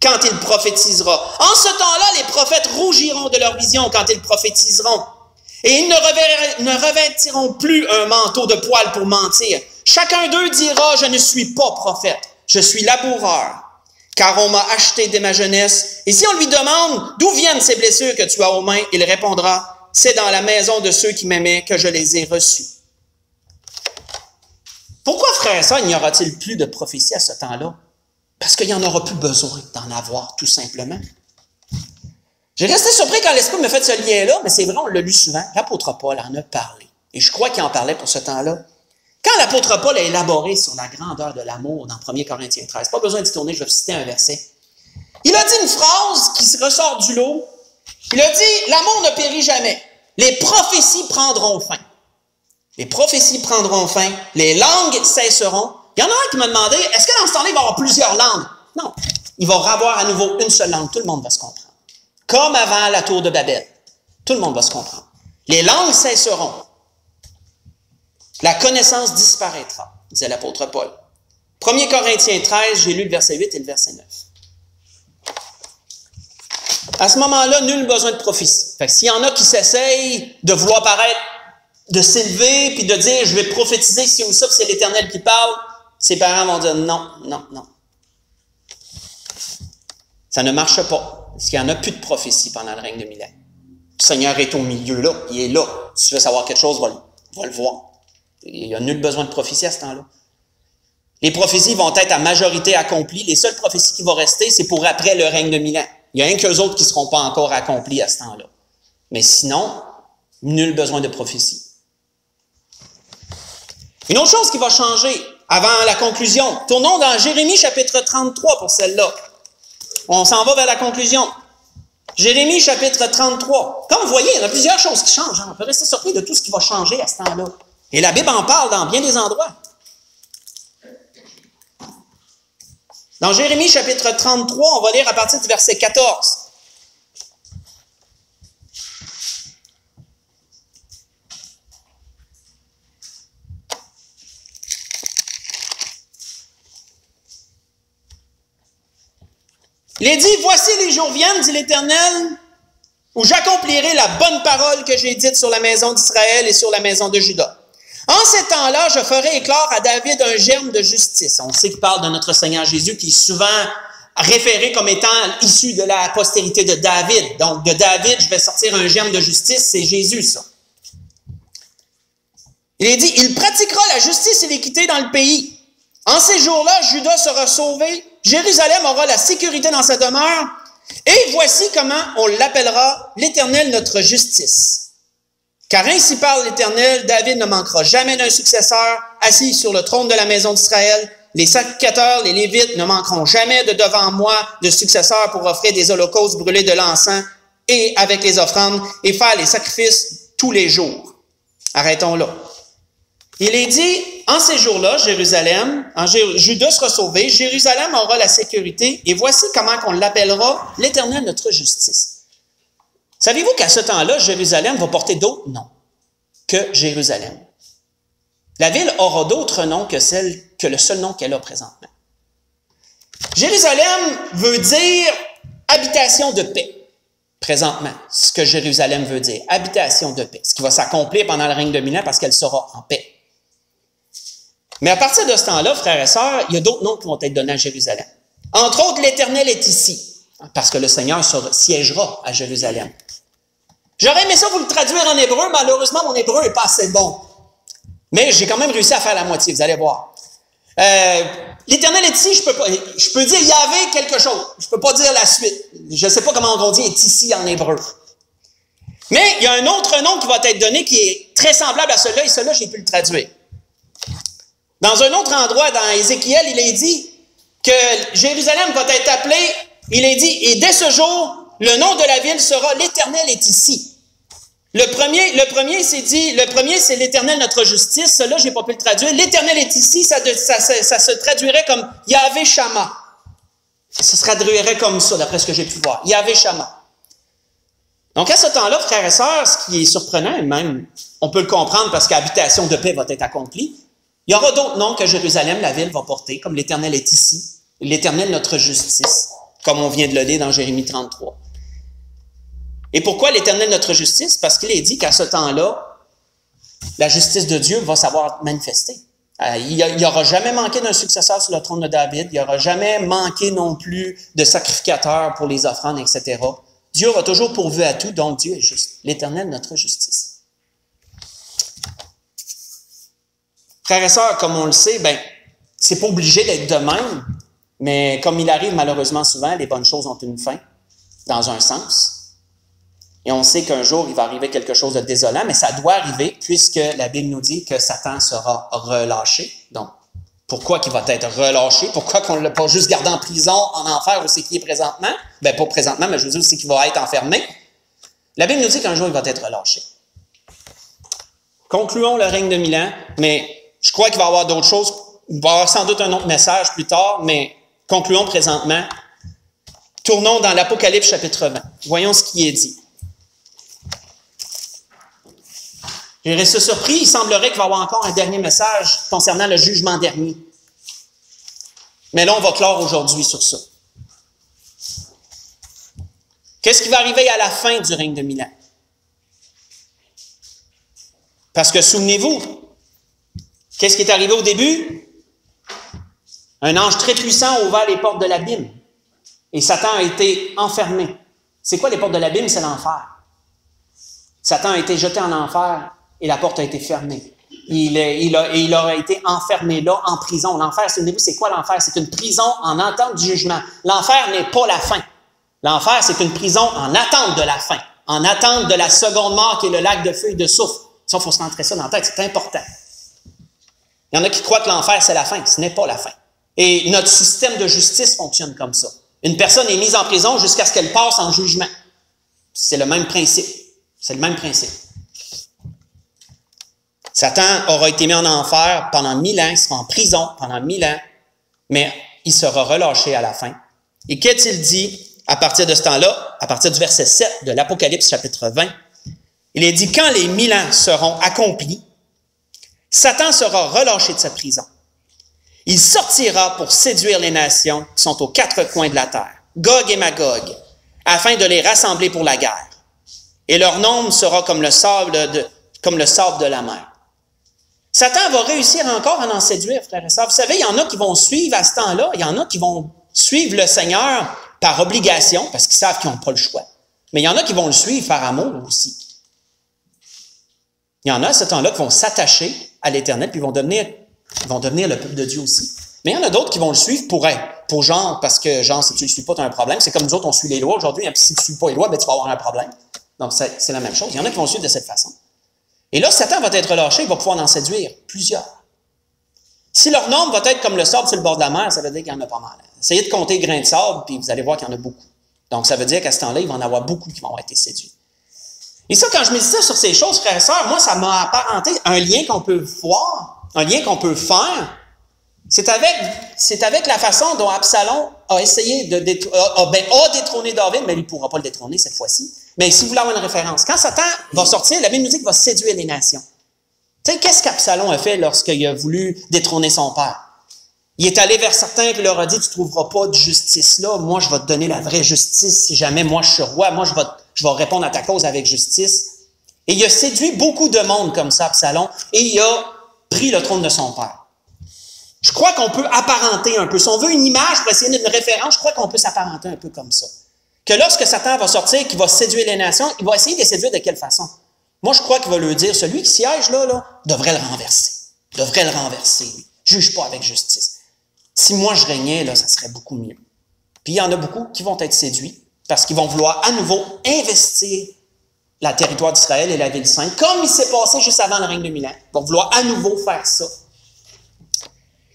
S1: quand il prophétisera. En ce temps-là, les prophètes rougiront de leur vision quand ils prophétiseront. Et ils ne revêtiront plus un manteau de poil pour mentir. Chacun d'eux dira, je ne suis pas prophète, je suis laboureur, car on m'a acheté dès ma jeunesse. Et si on lui demande, d'où viennent ces blessures que tu as aux mains, il répondra, c'est dans la maison de ceux qui m'aimaient que je les ai reçues. Pourquoi, frère et sœurs, il n'y aura-t-il plus de prophétie à ce temps-là? Parce qu'il n'y en aura plus besoin d'en avoir, tout simplement. J'ai resté surpris quand l'Esprit me fait ce lien-là, mais c'est vrai, on l'a lu souvent. L'apôtre Paul en a parlé. Et je crois qu'il en parlait pour ce temps-là. Quand l'apôtre Paul a élaboré sur la grandeur de l'amour dans 1 Corinthiens 13, pas besoin d'y tourner, je vais vous citer un verset. Il a dit une phrase qui se ressort du lot. Il a dit, l'amour ne périt jamais. Les prophéties prendront fin. Les prophéties prendront fin, les langues cesseront. Il y en a un qui m'a demandé, est-ce que dans ce temps-là, il va y avoir plusieurs langues? Non. Il va y avoir à nouveau une seule langue. Tout le monde va se comprendre. Comme avant la tour de Babel. Tout le monde va se comprendre. Les langues cesseront. La connaissance disparaîtra, disait l'apôtre Paul. 1 Corinthiens 13, j'ai lu le verset 8 et le verset 9. À ce moment-là, nul besoin de prophétie. Fait que s'il y en a qui s'essayent de vouloir paraître, de s'élever puis de dire, je vais prophétiser ci ou ça, puis c'est l'Éternel qui parle, ses parents vont dire non, non, non. Ça ne marche pas, parce qu'il n'y en a plus de prophétie pendant le règne de 1000 ans. Le Seigneur est au milieu là, il est là. Si tu veux savoir quelque chose, va le voir. Il n'y a nul besoin de prophétie à ce temps-là. Les prophéties vont être à majorité accomplies. Les seules prophéties qui vont rester, c'est pour après le règne de 1000 ans. Il y a rien qu'eux autres qui ne seront pas encore accomplies à ce temps-là. Mais sinon, nul besoin de prophétie. Une autre chose qui va changer avant la conclusion. Tournons dans Jérémie chapitre 33 pour celle-là. On s'en va vers la conclusion. Jérémie chapitre 33. Comme vous voyez, il y a plusieurs choses qui changent. On peut rester surpris de tout ce qui va changer à ce temps-là. Et la Bible en parle dans bien des endroits. Dans Jérémie chapitre 33, on va lire à partir du verset 14. Il est dit, voici les jours viennent, dit l'Éternel, où j'accomplirai la bonne parole que j'ai dite sur la maison d'Israël et sur la maison de Juda. En ces temps-là, je ferai éclore à David un germe de justice. On sait qu'il parle de notre Seigneur Jésus, qui est souvent référé comme étant issu de la postérité de David. Donc, de David, je vais sortir un germe de justice, c'est Jésus, ça. Il est dit, il pratiquera la justice et l'équité dans le pays. En ces jours-là, Juda sera sauvé, Jérusalem aura la sécurité dans sa demeure, et voici comment on l'appellera l'Éternel notre justice. Car ainsi parle l'Éternel, David ne manquera jamais d'un successeur assis sur le trône de la maison d'Israël. Les sacrificateurs, les Lévites ne manqueront jamais de devant moi de successeurs pour offrir des holocaustes, brûler de l'encens et avec les offrandes et faire les sacrifices tous les jours. Arrêtons là. Il est dit, en ces jours-là, Juda sera sauvé, Jérusalem aura la sécurité, et voici comment on l'appellera l'Éternel notre justice. Savez-vous qu'à ce temps-là, Jérusalem va porter d'autres noms que Jérusalem? La ville aura d'autres noms que le seul nom qu'elle a présentement. Jérusalem veut dire habitation de paix. Présentement, ce que Jérusalem veut dire, habitation de paix. Ce qui va s'accomplir pendant le règne de 1000 ans parce qu'elle sera en paix. Mais à partir de ce temps-là, frères et sœurs, il y a d'autres noms qui vont être donnés à Jérusalem. Entre autres, l'Éternel est ici, parce que le Seigneur siégera à Jérusalem. J'aurais aimé ça vous le traduire en hébreu, malheureusement, mon hébreu n'est pas assez bon. Mais j'ai quand même réussi à faire la moitié, vous allez voir. L'Éternel est ici, je peux dire Yahvé quelque chose. Je ne peux pas dire la suite. Je ne sais pas comment on dit est ici en hébreu. Mais il y a un autre nom qui va être donné qui est très semblable à celui-là, et celui-là, j'ai pu le traduire. Dans un autre endroit, dans Ézéchiel, il est dit que Jérusalem va être appelée, il est dit, et dès ce jour, le nom de la ville sera l'Éternel est ici. Le premier, c'est l'Éternel notre justice. Celui-là, je n'ai pas pu le traduire. L'Éternel est ici, ça se traduirait comme Yahvé Shama. Ça se traduirait comme ça, d'après ce que j'ai pu voir. Yahvé Shama. Donc, à ce temps-là, frères et sœurs, ce qui est surprenant, et même, on peut le comprendre parce qu'habitation de paix va être accomplie, il y aura d'autres noms que Jérusalem, la ville, va porter, comme l'Éternel est ici, l'Éternel notre justice, comme on vient de le lire dans Jérémie 33. Et pourquoi l'Éternel notre justice? Parce qu'il est dit qu'à ce temps-là, la justice de Dieu va savoir manifester. Il n'y aura jamais manqué d'un successeur sur le trône de David, il n'y aura jamais manqué non plus de sacrificateurs pour les offrandes, etc. Dieu aura toujours pourvu à tout, donc Dieu est juste. L'Éternel notre justice. Frères et sœurs, comme on le sait, c'est pas obligé d'être de même, mais comme il arrive malheureusement souvent, les bonnes choses ont une fin, dans un sens. Et on sait qu'un jour, il va arriver quelque chose de désolant, mais ça doit arriver puisque la Bible nous dit que Satan sera relâché. Donc, pourquoi qu'il va être relâché? Pourquoi qu'on ne l'a pas juste gardé en prison, en enfer, où c'est qu'il est présentement? Pas présentement, mais je veux dire, c'est qu'il va être enfermé. La Bible nous dit qu'un jour, il va être relâché. Concluons le règne de 1000 ans, mais je crois qu'il va y avoir d'autres choses. Il va y avoir sans doute un autre message plus tard, mais concluons présentement. Tournons dans l'Apocalypse chapitre 20. Voyons ce qui est dit. J'ai resté surpris, il semblerait qu'il va y avoir encore un dernier message concernant le jugement dernier. Mais là, on va clore aujourd'hui sur ça. Qu'est-ce qui va arriver à la fin du règne de 1000 ans? Parce que souvenez-vous, qu'est-ce qui est arrivé au début? Un ange très puissant a ouvert les portes de l'abîme et Satan a été enfermé. C'est quoi les portes de l'abîme? C'est l'enfer. Satan a été jeté en enfer et la porte a été fermée. Il aura été enfermé là, en prison. L'enfer, souvenez-vous, c'est quoi l'enfer? C'est une prison en attente du jugement. L'enfer n'est pas la fin. L'enfer, c'est une prison en attente de la fin, en attente de la seconde mort qui est le lac de feu et de soufre. Ça, il faut se rentrer ça dans la tête, c'est important. Il y en a qui croient que l'enfer, c'est la fin. Ce n'est pas la fin. Et notre système de justice fonctionne comme ça. Une personne est mise en prison jusqu'à ce qu'elle passe en jugement. C'est le même principe. C'est le même principe. Satan aura été mis en enfer pendant 1000 ans, il sera en prison pendant 1000 ans, mais il sera relâché à la fin. Et qu'est-il dit à partir de ce temps-là, à partir du verset 7 de l'Apocalypse chapitre 20? Il est dit, quand les 1000 ans seront accomplis, Satan sera relâché de sa prison. Il sortira pour séduire les nations qui sont aux quatre coins de la terre, Gog et Magog, afin de les rassembler pour la guerre. Et leur nombre sera comme le sable de la mer. Satan va réussir encore à en séduire, frères et sœurs. Vous savez, il y en a qui vont suivre à ce temps-là, il y en a qui vont suivre le Seigneur par obligation, parce qu'ils savent qu'ils n'ont pas le choix. Mais il y en a qui vont le suivre par amour aussi. Il y en a à ce temps-là qui vont s'attacher à l'Éternel, puis ils vont devenir le peuple de Dieu aussi. Mais il y en a d'autres qui vont le suivre pour genre, parce que genre, si tu ne le suis pas, tu as un problème. C'est comme nous autres, on suit les lois aujourd'hui, et puis si tu ne suis pas les lois, ben, tu vas avoir un problème. Donc, c'est la même chose. Il y en a qui vont le suivre de cette façon. Et là, Satan va être relâché, il va pouvoir en séduire plusieurs. Si leur nombre va être comme le sable sur le bord de la mer, ça veut dire qu'il y en a pas mal. Essayez de compter les grains de sable, puis vous allez voir qu'il y en a beaucoup. Donc, ça veut dire qu'à ce temps-là, il va en avoir beaucoup qui vont être séduits. Et ça, quand je méditais sur ces choses, frères et sœurs, moi, ça m'a apparenté un lien qu'on peut voir, un lien qu'on peut faire. C'est avec la façon dont Absalom a essayé a détrôné David, mais il ne pourra pas le détrôner cette fois-ci. Mais si vous voulez avoir une référence, quand Satan va sortir, la Bible nous dit qu'il va séduire les nations. Tu sais, qu'est-ce qu'Absalom a fait lorsqu'il a voulu détrôner son père? Il est allé vers certains et leur a dit, tu ne trouveras pas de justice là, moi je vais te donner la vraie justice si jamais moi je suis roi, moi je vais répondre à ta cause avec justice. Et il a séduit beaucoup de monde comme ça, Absalom, et il a pris le trône de son père. Je crois qu'on peut apparenter un peu. Si on veut une image pour essayer d'une référence, je crois qu'on peut s'apparenter un peu comme ça. Que lorsque Satan va sortir, qu'il va séduire les nations, il va essayer de les séduire de quelle façon? Moi, je crois qu'il va leur dire, celui qui siège là, devrait le renverser. Devrait le renverser, lui. Juge pas avec justice. Si moi je régnais, là, ça serait beaucoup mieux. Puis il y en a beaucoup qui vont être séduits parce qu'ils vont vouloir à nouveau investir le territoire d'Israël et la ville sainte, comme il s'est passé juste avant le règne de 1000 ans. Ils vont vouloir à nouveau faire ça.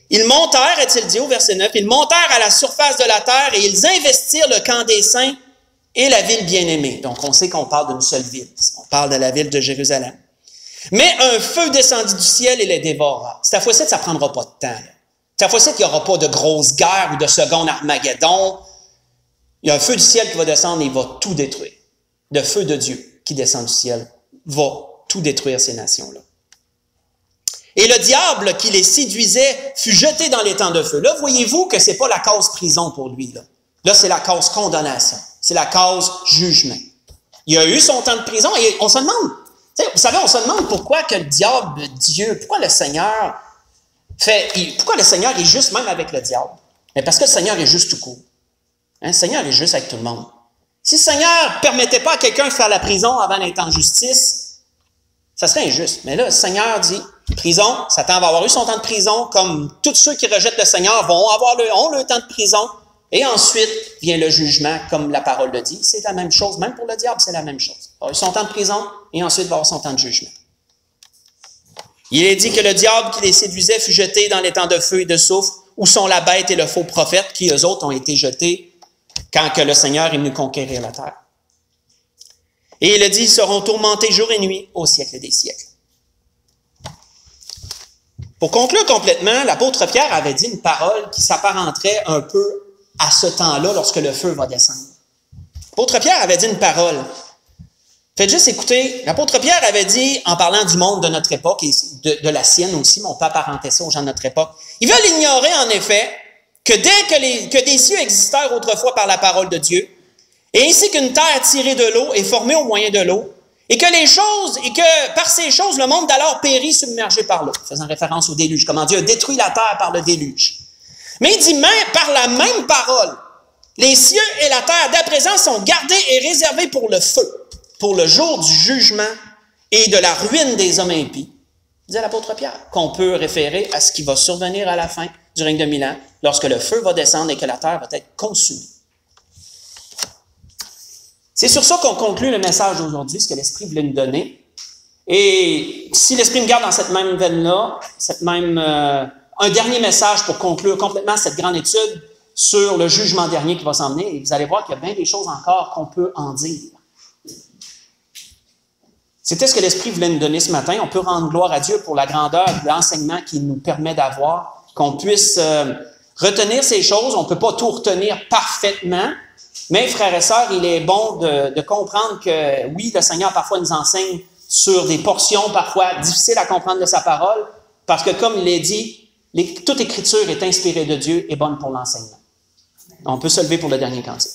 S1: Ils montèrent, est-il dit au verset 9, ils montèrent à la surface de la terre et ils investirent le camp des saints et la ville bien-aimée. Donc, on sait qu'on parle d'une seule ville. On parle de la ville de Jérusalem. Mais un feu descendit du ciel et les dévora. Cette fois-ci, ça ne prendra pas de temps. Là. Cette fois-ci, il n'y aura pas de grosse guerre ou de seconde Armageddon. Il y a un feu du ciel qui va descendre et il va tout détruire. Le feu de Dieu qui descend du ciel va tout détruire ces nations-là. Et le diable qui les séduisait fut jeté dans les temps de feu. Là, voyez-vous que ce n'est pas la cause prison pour lui. Là, c'est la cause condamnation. C'est la cause jugement. Il a eu son temps de prison et on se demande, vous savez, on se demande pourquoi que le diable, Dieu, pourquoi le Seigneur est juste même avec le diable? Mais parce que le Seigneur est juste tout court. Le Seigneur est juste avec tout le monde. Si le Seigneur ne permettait pas à quelqu'un de faire la prison avant d'être en justice, ça serait injuste. Mais là, le Seigneur dit, prison, Satan va avoir eu son temps de prison, comme tous ceux qui rejettent le Seigneur ont le temps de prison. Et ensuite vient le jugement, comme la parole le dit. C'est la même chose, même pour le diable, c'est la même chose. Il va avoir eu son temps de prison et ensuite il va avoir son temps de jugement. Il est dit que le diable qui les séduisait fut jeté dans les temps de feu et de soufre, où sont la bête et le faux prophète, qui eux autres ont été jetés quand que le Seigneur est venu conquérir la terre. Et il a dit, ils seront tourmentés jour et nuit au siècle des siècles. Pour conclure complètement, l'apôtre Pierre avait dit une parole qui s'apparenterait un peu à ce temps-là, lorsque le feu va descendre. L'apôtre Pierre avait dit une parole. Faites juste écouter. L'apôtre Pierre avait dit, en parlant du monde de notre époque, et de la sienne aussi, mais on peut apparenter ça aux gens de notre époque, ils veulent ignorer en effet que dès que des cieux existèrent autrefois par la parole de Dieu, et ainsi qu'une terre tirée de l'eau est formée au moyen de l'eau, et que par ces choses, le monde d'alors périt submergé par l'eau, faisant référence au déluge, comment Dieu a détruit la terre par le déluge. Mais il dit, par la même parole, les cieux et la terre d'à présent sont gardés et réservés pour le feu, pour le jour du jugement et de la ruine des hommes impies, disait l'apôtre Pierre, qu'on peut référer à ce qui va survenir à la fin du règne de 1000 ans, lorsque le feu va descendre et que la terre va être consumée. C'est sur ça qu'on conclut le message d'aujourd'hui, ce que l'Esprit voulait nous donner. Et si l'Esprit me garde dans cette même veine-là, un dernier message pour conclure complètement cette grande étude sur le jugement dernier qui va s'en venir, et vous allez voir qu'il y a bien des choses encore qu'on peut en dire. C'était ce que l'Esprit voulait nous donner ce matin. On peut rendre gloire à Dieu pour la grandeur de l'enseignement qu'il nous permet d'avoir, qu'on puisse retenir ces choses. On ne peut pas tout retenir parfaitement, mais frères et sœurs, il est bon de comprendre que oui, le Seigneur parfois nous enseigne sur des portions parfois difficiles à comprendre de sa parole, parce que comme il l'a dit, toute écriture est inspirée de Dieu et bonne pour l'enseignement. On peut se lever pour le dernier cantique.